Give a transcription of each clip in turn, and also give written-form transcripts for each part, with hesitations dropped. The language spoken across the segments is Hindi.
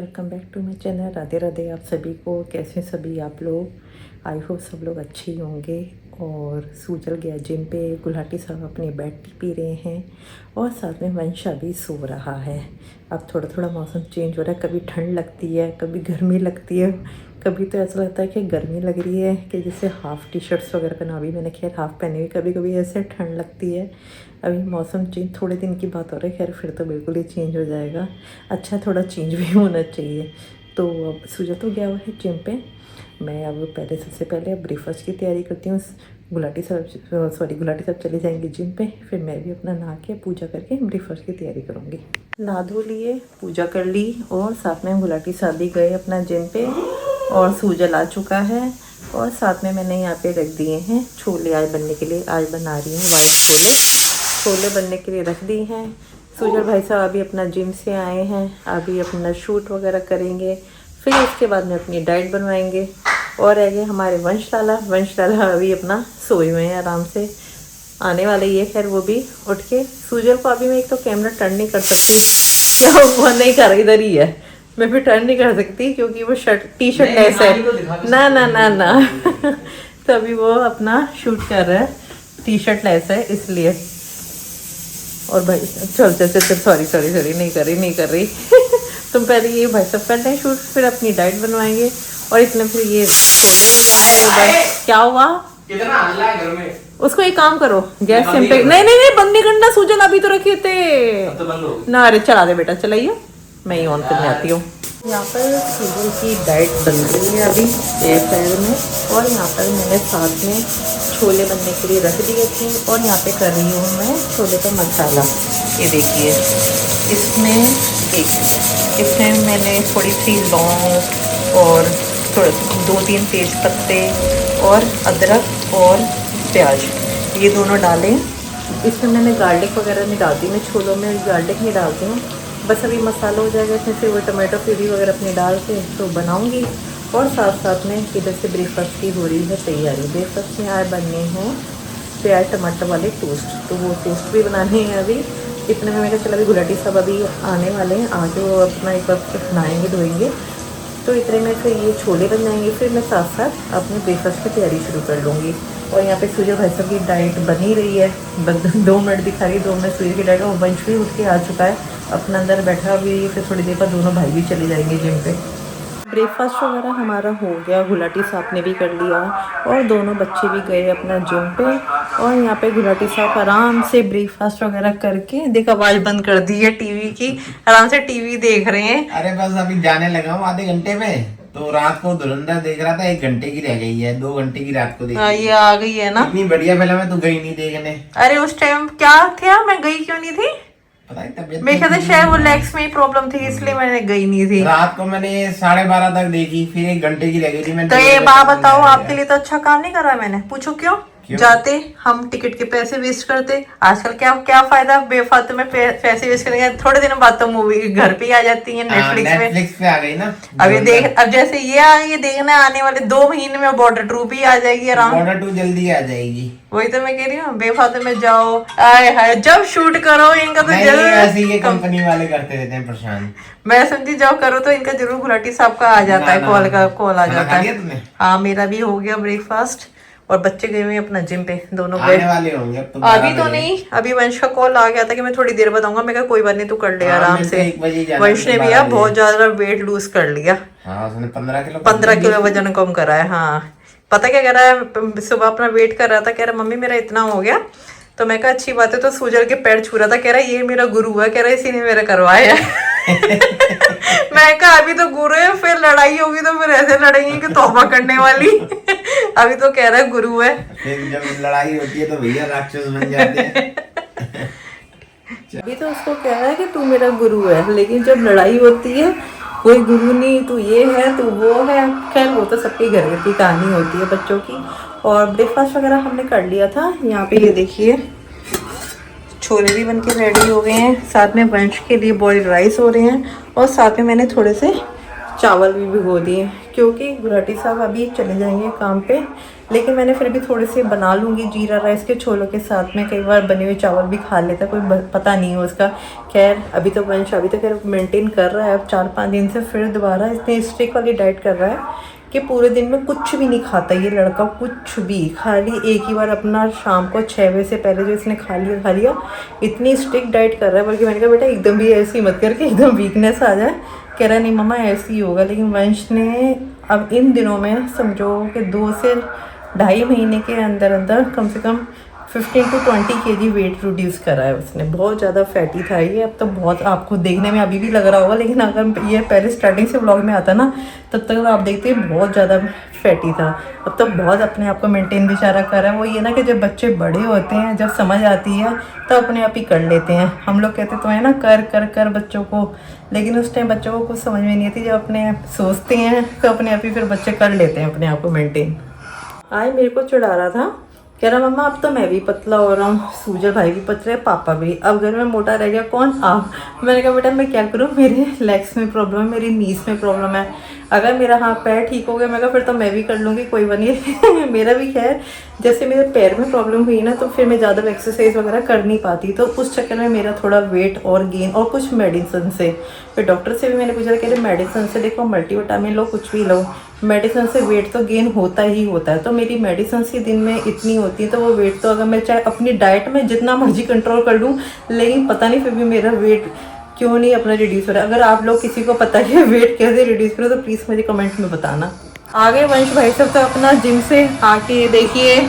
Welcome back to my channel. Radhe Radhe आप सभी को। कैसे सभी आप लोग? आई होप सब लोग अच्छे ही होंगे। और सूजल गया जिम पे, गुलाटी साहब अपनी बेड टी पी रहे हैं और साथ में वंशा भी सो रहा है। अब थोड़ा थोड़ा मौसम चेंज हो रहा है, कभी ठंड लगती है, कभी गर्मी लगती है, कभी तो ऐसा लगता है कि गर्मी लग रही है कि जैसे हाफ़ टी शर्ट्स वगैरह पहना। अभी मैंने खैर हाफ़ पहनी हुई, कभी कभी ऐसे ठंड लगती है। अभी मौसम चेंज थोड़े दिन की बात हो रही है, खैर फिर तो बिल्कुल ही चेंज हो जाएगा। अच्छा थोड़ा चेंज भी होना चाहिए। तो अब सूजल तो गया हुआ है जिम पे। मैं अब सबसे पहले अब ब्रेकफास्ट की तैयारी करती हूँ। गुलाटी साहब चले जाएंगे जिम पे, फिर मैं भी अपना नहा के पूजा करके ब्रेकफास्ट की तैयारी करूँगी। नहा धो लिए, पूजा कर ली और साथ में गुलाटी साहब भी गए अपना जिम पे और सूजल आ चुका है। और साथ में मैंने यहाँ पे रख दिए हैं छोले आज बनने के लिए। आज बना रही हूँ वाइट छोले बनने के लिए रख दिए हैं। सूजल भाई साहब अभी अपना जिम से आए हैं, अभी अपना शूट वगैरह करेंगे, फिर उसके बाद में अपनी डाइट बनवाएंगे। और रह गए हमारे वंश लाला अभी अपना सोए हुए हैं आराम से, आने वाले ही है। खैर वो भी उठ के, सूजल को अभी मैं एक तो कैमरा टर्न नहीं कर सकती, क्या वो नहीं कर, इधर ही है, मैं भी टर्न नहीं कर सकती क्योंकि वो टी शर्ट ऐसा है ना ना ना ना तो अभी वो अपना शूट कर रहा है, टी शर्ट लेस है इसलिए। और भाई चल चल चल चल सॉरी नहीं कर रही तुम पहले ये भाई सब कर लें शूट, फिर अपनी डाइट बनवाएंगे और इतने फिर ये क्या हुआ? कितना हल्ला है घर में? उसको एक काम करो, गैस सिम पे नहीं बंद नहीं करना, सूजल अभी तो रखे थे ना। अरे चला दे बेटा, चलाइए, मैं ही ऑन करने आती हूँ। यहाँ पर सूजल की डाइट बन रही है अभी एयर फ्रायर में, और यहाँ पर मैंने साथ में छोले बनने के लिए रख दिए थे और यहाँ पे कर रही हूँ मैं छोले का मसाला। ये देखिए, इसमें मैंने थोड़ी सी लौंग और थोड़े 2-3 तेज पत्ते और अदरक और प्याज ये दोनों डालें। इसमें मैंने गार्लिक वगैरह नहीं डालती, मैं छोलों में गार्लिक नहीं डालती हूँ। बस अभी मसाला हो जाएगा, इसमें फिर वो टमाटो प्यूरी वगैरह अपनी डाल के तो बनाऊँगी। और साथ साथ में इधर से ब्रेकफास्ट की हो रही है तैयारी। ब्रेकफास्ट में आज बनने हैं प्याज टमाटर वाले टोस्ट, तो वो टोस्ट भी बनाने हैं अभी। इतने में मैंने चला, अभी गुलाटी साहब अभी आने वाले हैं, आके वो अपना एक बार नहाएंगे धोएंगे, तो इतने में फिर ये छोले बन जाएंगे। फिर मैं साथ साथ अपने ब्रेकफास्ट की तैयारी शुरू कर लूँगी। और यहाँ पे सूजल भाई साहब की डाइट बनी रही है, बस 2 मिनट दिखा रही है, 2 मिनट सूजल की डाइट। और वंश भी उठ के आ चुका है, अपना अंदर बैठा भी, फिर थोड़ी देर बाद दोनों भाई भी चले जाएंगे जिम पे। ब्रेकफास्ट वगैरह हमारा हो गया, गुलाटी साहब ने भी कर लिया और दोनों बच्चे भी गए अपना जिम पे। और यहाँ पे गुलाटी साहब आराम से ब्रेकफास्ट वगैरह करके, देख आवाज़ बंद कर दी है टीवी की, आराम से टीवी देख रहे हैं। अरे बस अभी जाने लगा हूँ आधे घंटे में, तो रात को धुरंधर देख रहा था, 1 घंटे की रह गई है, 2 घंटे की रात को देखी। ये आ गई है ना, इतनी बढ़िया फिल्म है, तू गई नहीं देखने? अरे उस टाइम क्या था, मैं गई क्यों नहीं थी? पता नहीं, तबीयत मेरे ख्याल से शायद वो लेग्स में ही प्रॉब्लम थी, इसलिए मैंने गई नहीं थी। रात को मैंने 12:30 तक देखी, फिर 1 घंटे की रह गई थी। तो ये बात बताओ, आपके लिए तो अच्छा काम नहीं कर रहा मैंने, पूछो क्यों? जाते हम टिकट के पैसे वेस्ट करते, आजकल क्या फायदा बेफालतू में पैसे वेस्ट करेंगे। थोड़े दिनों बाद तो मूवी घर पे ही आ जाती है, नेटफ्लिक्स पे आ गई ना अभी देख। अब जैसे ये आ गई, देखना आने वाले 2 महीने में बॉर्डर 2 भी आ जाएगी आराम। बॉर्डर 2 जल्दी आ जाएगी, वही तो मैं कह रही हूँ, बेफालतू में जाओ आए हाय, जब शूट करो इनका तो जरूर ऐसे ये कंपनी वाले करते रहते हैं परेशान। मैं समझी जाओ करो तो इनका जरूर गुलाटी साहब का आ जाता है, कॉल आ जाता है। हाँ मेरा भी हो गया ब्रेकफास्ट और बच्चे गए हुए अपना जिम पे, दोनों गए वाले होंगे अब तो। अभी तो नहीं, अभी वंश का कॉल आ गया था कि मैं थोड़ी देर बाद आऊंगा। मैं कहा कोई बात नहीं, तू कर ले आराम से। वंश ने भी यार बहुत ज्यादा वेट लूज कर लिया, उसने 15 किलो वजन कम करा है। हाँ पता क्या कह रहा है, सुबह अपना वेट कर रहा था, कह रहा मम्मी मेरा इतना हो गया। तो मैं कहा अच्छी बात है, तो सूजल के पैर छू रहा था, कह रहा ये मेरा गुरु है, कह रहा इसी ने मेरा करवाया मैं कहा अभी तो गुरु है, फिर लड़ाई होगी तो फिर ऐसे लड़ेंगे कि तौबा करने वाली अभी तो कह रहा है गुरु है, फिर जब लड़ाई होती है तो भैया राक्षस बन जाते हैं अभी तो उसको कह रहा है कि तू मेरा गुरु है, लेकिन जब लड़ाई होती है कोई गुरु नहीं, तू ये है तू वो है। खैर वो तो सबके घर की कहानी होती है बच्चों की। और ब्रेकफास्ट वगैरह हमने कर लिया था। यहाँ पे ये देखिए छोले भी बनके रेडी हो गए हैं, साथ में वंश के लिए बॉइल्ड राइस हो रहे हैं और साथ में मैंने थोड़े से चावल भी भिगो दिए क्योंकि गुलाटी साहब अभी चले जाएंगे काम पे, लेकिन मैंने फिर भी थोड़े से बना लूँगी जीरा राइस के छोलों के साथ में। कई बार बने हुए चावल भी खा लेता, कोई पता नहीं है उसका। खैर अभी तो वंश अभी तो खैर मेंटेन कर रहा है, अब 4-5 दिन से फिर दोबारा इतनी स्ट्रिक्ट वाली डाइट कर रहा है कि पूरे दिन में कुछ भी नहीं खाता ये लड़का, कुछ भी। खाली एक ही बार अपना शाम को 6 बजे से पहले जो इसने खा लिया। इतनी स्ट्रिक्ट डाइट कर रहा है, बल्कि मैंने कहा बेटा एकदम भी ऐसी मत करके एकदम वीकनेस आ जाए। कह रहा नहीं मम्मा ऐसे ही होगा। लेकिन वंश ने अब इन दिनों में समझो कि 2 से 2.5 महीने के अंदर अंदर कम से कम 15 to 20 kg वेट रिड्यूस करा है उसने। बहुत ज़्यादा फैटी था ये, अब तो बहुत आपको देखने में अभी भी लग रहा होगा, लेकिन अगर ये पहले स्टार्टिंग से व्लॉग में आता ना तब तक आप देखते बहुत ज़्यादा फैटी था। अब तो बहुत अपने आप को मेंटेन बेचारा कर रहा है। वो ये ना कि जब बच्चे बड़े होते हैं, जब समझ आती है तो अपने आप ही कर लेते हैं। हम लोग कहते तो है ना कर कर कर बच्चों को, लेकिन उस टाइम बच्चों को कुछ समझ में नहीं आती। जब अपने सोचते हैं तो अपने आप ही फिर बच्चे कर लेते हैं अपने आप को मेंटेन। आज मेरे को चिढ़ा रहा था, कह रहा मम्मा अब तो मैं भी पतला हो रहा हूँ, सूजल भाई भी पतले, पापा भी, अब घर में मोटा रह गया कौन, आप। मैंने कहा बेटा मैं क्या करूँ, मेरे लेग्स में प्रॉब्लम है, मेरी नीज में प्रॉब्लम है। अगर मेरा हाथ पैर ठीक हो गया मैं कहा फिर तो मैं भी कर लूँगी, कोई बात नहीं। मेरा भी खैर जैसे मेरे पैर में प्रॉब्लम हुई ना तो फिर मैं ज़्यादा एक्सरसाइज वगैरह कर नहीं पाती, तो उस चक्कर में मेरा थोड़ा वेट और गेन और कुछ मेडिसिन से। फिर डॉक्टर से भी मैंने पूछा, कह रहे मेडिसिन से देखो मल्टीविटामिन लो कुछ भी लो, मेडिसिन से वेट तो गेन होता ही होता है। तो मेरी मेडिसिन ही दिन में इतनी होती है, तो वो वेट तो अगर मैं चाहे अपनी डाइट में जितना मर्जी कंट्रोल कर लूँ, लेकिन पता नहीं फिर भी मेरा वेट क्यों नहीं अपना रिड्यूस हो रहा है। अगर आप लोग किसी को पता है वेट कैसे रिड्यूस करो तो प्लीज़ मुझे कमेंट में बताना। आगे वंश भाई सब तो अपना जिम से आके देखिए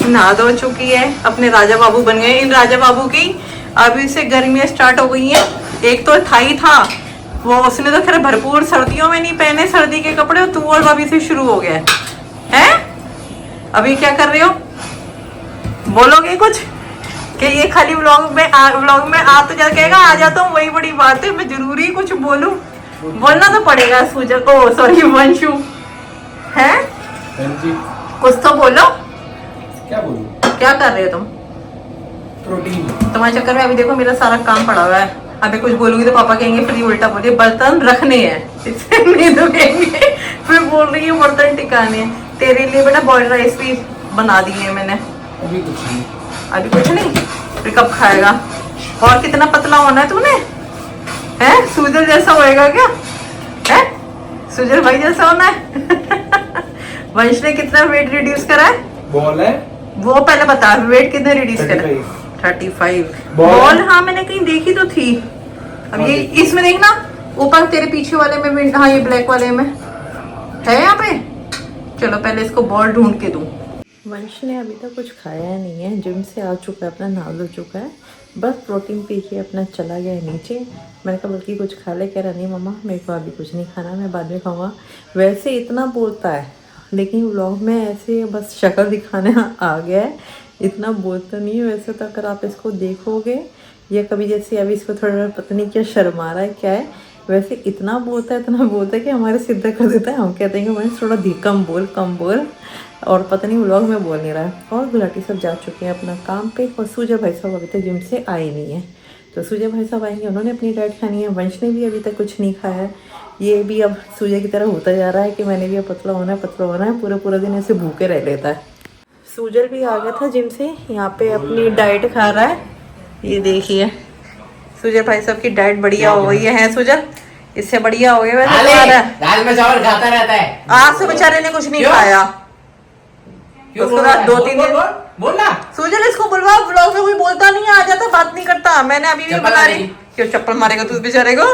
नहा धो चुकी है, अपने राजा बाबू बन गए। इन राजा बाबू की अभी से गर्मियाँ स्टार्ट हो गई हैं। एक तो था ही था वो, उसने तो खैर भरपूर सर्दियों में नहीं पहने सर्दी के कपड़े, और तू और अभी से शुरू हो गया है। अभी क्या कर रहे हो, बोलोगे कुछ कि ये खाली व्लॉग में आ तो जा कहेगा आ जाता हूँ, वही बड़ी बात है। मैं जरूरी कुछ बोलूं, बोलना तो पड़ेगा। सूजल ओ सॉरी वंशु है, कुछ तो बोलो। क्या बोलूं? क्या कर रहे हो तुम? प्रोटीन। तुम्हारे चक्कर में अभी देखो मेरा सारा काम पड़ा हुआ है। अभी कुछ बोलूंगी तो पापा कहेंगे फिर उल्टा बोलिए, बर्तन रखने हैं इससे नहीं दुखेंगे। फिर बोल रही हूँ बर्तन टिकाने हैं। तेरे लिए बेटा बॉइल्ड राइस भी बना दिए मैंने। अभी कुछ नहीं। अभी कुछ नहीं, फिर कब खाएगा? और कितना पतला होना है तूने, है सूजल जैसा होएगा क्या, है सूजल भाई जैसा होना है। वंश ने कितना वेट रिड्यूस करा है? बॉल है वो पहले बता, वेट कितने रिड्यूस करा? 35 बॉल। हाँ मैंने कहीं देखी तो थी। अब ये इसमें देखना ऊपर तेरे पीछे वाले में, हाँ ये ब्लैक वाले में है यहाँ पे। चलो पहले इसको बॉल ढूंढ के दूं। वंश ने अभी तक कुछ खाया नहीं है, जिम से आ चुका है, अपना नहा धो चुका है, बस प्रोटीन पी के अपना चला गया है नीचे। मैंने कहा बल्कि कुछ खा ले, कह रहा नहीं मम्मा मेरे को अभी कुछ नहीं खाना, मैं बाद में खाऊंगा। वैसे इतना बोलता है लेकिन व्लॉग में ऐसे बस शक्ल दिखाने आ गया है, इतना बोलता नहीं है वैसे। तो अगर आप इसको देखोगे या कभी जैसे अभी इसको थोड़ा पता नहीं क्या शर्मा रहा है क्या है, वैसे इतना बोलता है कि हमारे सिद्ध कर देता है। हम कहते हैं कि मैं थोड़ा कम बोल, और पता नहीं व्लॉग में बोल नहीं रहा है। और गुलाटी सब जा चुके हैं अपना काम पे, और सूजय भाई साहब अभी तक जिम से आए नहीं है। तो सूजय भाई साहब आएंगे, उन्होंने अपनी डाइट खानी है। वंश ने भी अभी तक कुछ नहीं खाया है। ये भी अब सूजय की तरह होता जा रहा है कि मैंने भी अब पतला होना है, पूरा दिन ऐसे भूखे रह लेता है। सूजल भी आ गया था जिम से, यहाँ पे अपनी डाइट खा रहा है। ये देखिए सूजल भाई साहब की डाइट बढ़िया हो गई है सूजल, इससे बढ़िया हो गया। दाल में चावल खाता रहता है। आज से बेचारे ने कुछ नहीं खाया। उसको 2-3 दिन बोलना सूजल इसको बुलवा, व्लॉग में कोई बोलता नहीं है, आ जाता बात नहीं करता। मैंने अभी भी बना रही, क्यों चप्पल मारेगा तू बेचारे को?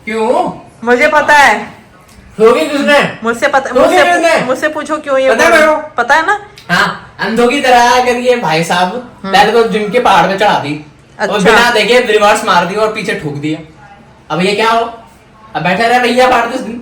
क्यों? मुझे पता है, किसने? मुझसे पता, मुझसे पूछो क्यों ये पता है ना। हाँ अंधों की तरह करिए भाई साहब, पहले तो जिम के पहाड़ पे चढ़ा दी, और बिना देखे रिवर्स मार दी और पीछे ठोक दिया। अब ये क्या हो, अब बैठे रहे भैया 8-10 दिन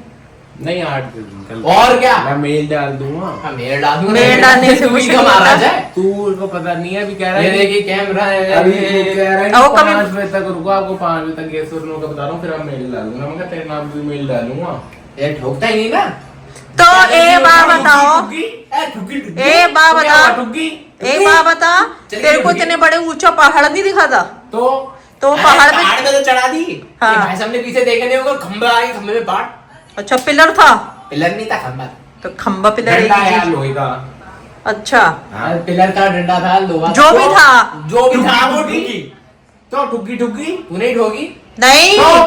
नहीं 8 दिन और क्या, मैं मेल डाल दूंगा। मेल डाल दूंगा, मेल डालने से कुछ नहीं मारा जाए। तू को पता नहीं है, अभी कह रहा है ये देखिए कैमरा है, अभी कह रहा है वो 5 बजे तक रुको, आपको 5 बजे तक गैस का बता रहा हूँ, फिर आप मेल डाल दूंगा। मैं तेरे नाम भी मेल डालूंगा। ये ठोकता ही नहीं ना। तो एक बात बताओ, तेरे को इतने बड़े ऊंचा पहाड़ नहीं दिखा था? तो पहाड़ पे तो चढ़ा दी। हाँ। भाई साहब ने पीछे देखा नहीं होगा, खंबे आए, खंबे में पाट अच्छा पिलर था, पिलर नहीं था, खंबा था। तो खंबा पिलर डंडा एक यार ही। लोहे का। अच्छा हाँ, पिलर था, डंडा था, लोहा जो भी था, जो भी था वो ठुकी ठुकी। तो ठुकी ठुकी तू नहीं ठोकी? नहीं तो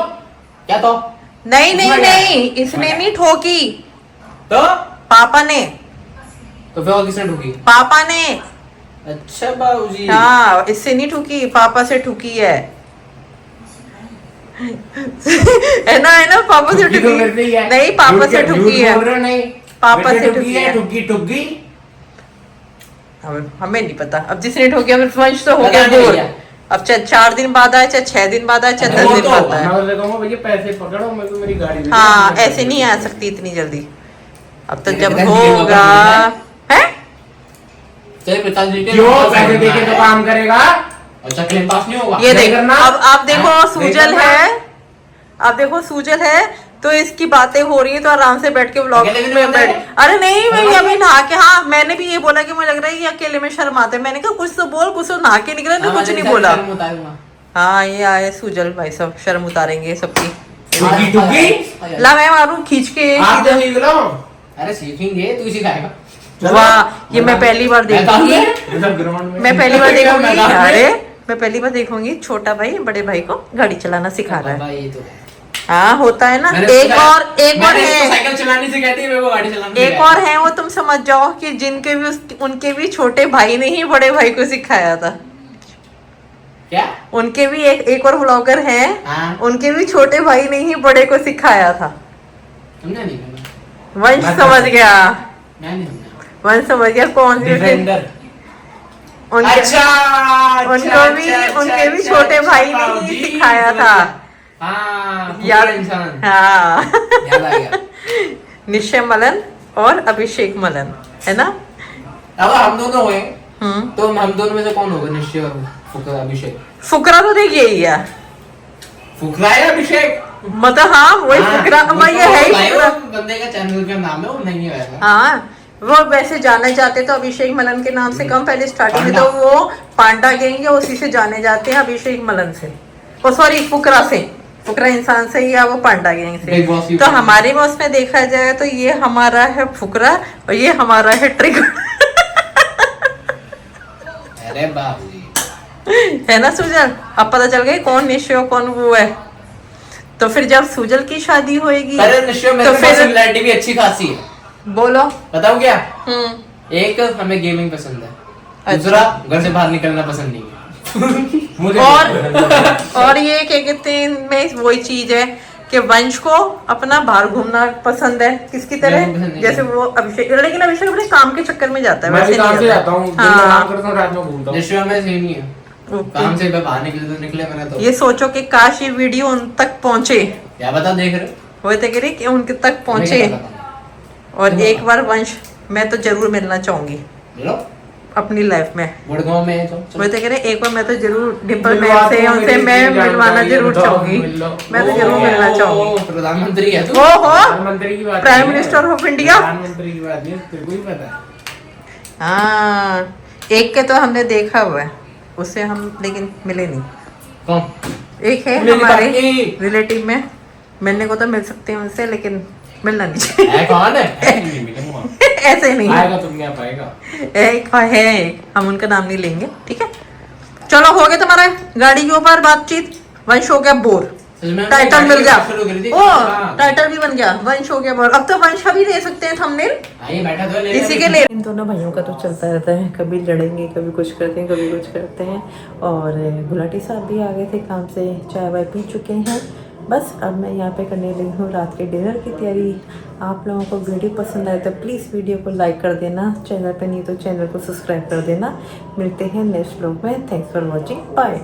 क्या तो? नहीं नहीं इसमें क्या? नहीं, इसने नहीं ठोकी, तो पापा ने, तो फिर और किसने ठोकी? पापा ने। अच्छा बाबूजी। हाँ इससे नहीं ठुकी, पापा से ठुकी है। है ना पापा से ठुकी तो मेरे से ठुकी ही है। नहीं, पापा से झूठ ठुकी है। बोल रहे हो नहीं? पापा मेरे से ठुकी है, ठुकी ठुकी ठुकी। हमें नहीं पता, अब जिसने ठोकी हमें वंश तो हो पता गया नहीं बोर। भैया। अब चाहे 4 दिन बाद आए, चाहे 6 दिन बाद आए, चाहे अच्छा, 10 वो दिन तो बाद आए। मैं उसे कहूंगा भैया पैसे पकड़ो, मेरे को मेरी गाड़ी दे दो। हाँ मैं ऐसे नहीं आ पैसे सकती इतनी जल्दी। अब तो तेरे जब पिताजी के होगा नौकर है। तेरे पिताजी के क्यों नौकर पैसे बनना दे के तो है। काम करेगा? अच्छा क्लेम पास नहीं होगा? ये नहीं देख, करना। अब आप देखो हाँ, सूजल नहीं करना। है, आप देखो सूजल है, तो इसकी बातें हो रही है तो आराम से बैठ के व्लॉग अकेले भी में नहीं बैठ। होते? अरे नहीं मैं हाँ, अभी नहा के, हाँ मैंने भी ये बोला कि मुझे लग रहा है ये अकेले में शर्म आते हैं। मैंने कहा कुछ तो बोल, कुछ तो नहा के निकला तो कुछ नहीं बोला। हाँ ये आए सूजल भाई सब शर्म उतारेंगे सबकी। ठुकी ठुकी। ला मैं मारूं खींच के। आप तो सीख लो। अरे सीखेंगे, तू सिखाएगा। चलो। वाह ये मैं पहली बार मैदान देखूंगी, में? मतलब ग्राउंड में। मैं पहली बार देखूंगी। मैदान में? अरे मैं पहली बार देखूंगी छोटा भाई बड़े भाई को गाड़ी चलाना सिखा रहा है। बाबा, ये तो है। हाँ होता है ना। मैंने एक सिखाया- और मैंने इसको है, साइकिल चलानी सिखाती है, मेरे को गाड़ी चलाना एक सिखाया। और है वो तुम समझ जाओ कि जिनके भी उनके भी छोटे भाई ने ही बड़े भाई को सिखाया था। क्या? उनके भी एक और व्लॉगर हैं, हाँ। उनके भी छोटे भाई ने ही बड़े को सिखाया था। तुमने नहीं करना। वंश मैं समझ गया, मैं नहीं करना। वंश समझ गया कौन सी डिफेंडर। उनके अच्छा, उनके भी छोटे भाई ने ही सिखाया था। हाँ, याद इंसान। हाँ याद आ गया। निश्चय मलन और अभिषेक मलन है ना। अब हम दोनों हुए, हम्म तो हम दोनों में से कौन होगा? निश्चय और फुकरा, अभिषेक। फुकरा तो देख यही है, फुकरा है अभिषेक। मतलब हाँ वही फुकरा, वो मैं ये है ही भाई, वो फुकरा। बंदे का चैनल का नाम है, वो नहीं है वैसा। हाँ वो वैसे जाने जाते तो अभिषेक मलन के नाम से कम, पहले स्टार्टिंग में पांडा। तो वो पांडा गैंग या उसी से जाने जाते हैं, अभिषेक मलन से, ओ सॉरी फुकरा से, फुकरा इंसान से या वो पांडा गैंग Big Boss से। UK तो हमारे में उसमें देखा जाए तो ये हमारा है फुकरा और ये हमारा है ट्रिगर। अरे बाबूजी। है ना सुजल, अब पता चल गई कौन निश्चय और कौन वो है। तो फिर जब सुजल की शादी होएगी अरे निश्चय, मेरे तो को फिर पर्सनालिटी भी अच्छी खासी है। बोलो। बताओ क्या? हम्म एक, हमें गेमिंग पसंद है। अच्छा। दूसरा, घर से बाहर निकलना पसंद नहीं है। मुझे और ये क्या कहते हैं इनमें वही चीज है कि वंश को अपना बाहर घूमना पसंद है, किसकी मेरे तरह को पसंद नहीं जैसे है। वो अभिषेक, लेकिन अभिषेक अपने काम के चक्कर में जाता है, मैं भी वैसे काम से नहीं जाता हूँ, दिन में हाँ काम करता हूँ, रात में घूमता हूँ। निश्चय में सेम ही है। ओके। काम से बाहर निकले तो निकले, मैंने तो ये सोचो कि काश ये वीडियो उन तक पहुंचे, क्या बता, देख रहे? वो तो कह रही कि उनके तक पहुंचे। हमें क्या पता? और एक बार वंश मैं तो जरूर मिलना चाहूंगी मिलो, अपनी लाइफ में। गुड़गांव में है तो वो तो कह रहे एक बार मैं तो जरूर डिम्पल मिलवा मैम से दो, उनसे मेरी मैं इतनी मिलवाना जानकारी जरूर बताओ, चाहूंगी, मिल लो। मैं तो जरूर मिलना चाहूंगी। प्रधानमंत्री है तू। वो हो प्रधानमंत्री की बात प्राइम नहीं है। Minister of India. प्रधानमंत्री की बात नहीं है, तेरे को ही पता है। हाँ एक के तो हमने देखा हुआ है, उससे हम लेकिन मिले नहीं। कौन? एक है मिलने हमारे बाकी। रिलेटिव में, मिलने को तो मिल सकते हैं उनसे लेकिन मिलना नहीं चाहिए। है कौन है? नहीं मिलूंगा। ऐसे नहीं आएगा तुम नहीं आ पाएगा। एक है, हम उनका नाम नहीं लेंगे ठीक है। चलो हो गया तुम्हारा गाड़ी के ऊपर बातचीत, वंश हो गया बोर, टाइटल मिल गया, ओ टाइटल भी बन गया, वंश हो गया बोर। अब तो वंश भी ले सकते हैं थंबनेल आइए बैठा तो ले इसी के लिए। इन दोनों भाइयों का तो चलता रहता है, कभी लड़ेंगे, कभी कुछ करते हैं, कभी कुछ करते हैं। और गुलाटी साहब भी आ गए थे काम से, चाय वाय पी चुके हैं। बस अब मैं यहाँ पे करने लगी हूँ रात के डिनर की तैयारी। आप लोगों को वीडियो पसंद आए तो प्लीज़ वीडियो को लाइक कर देना, चैनल पे नहीं तो चैनल को सब्सक्राइब कर देना। मिलते हैं नेक्स्ट व्लॉग में। Thanks for watching, bye.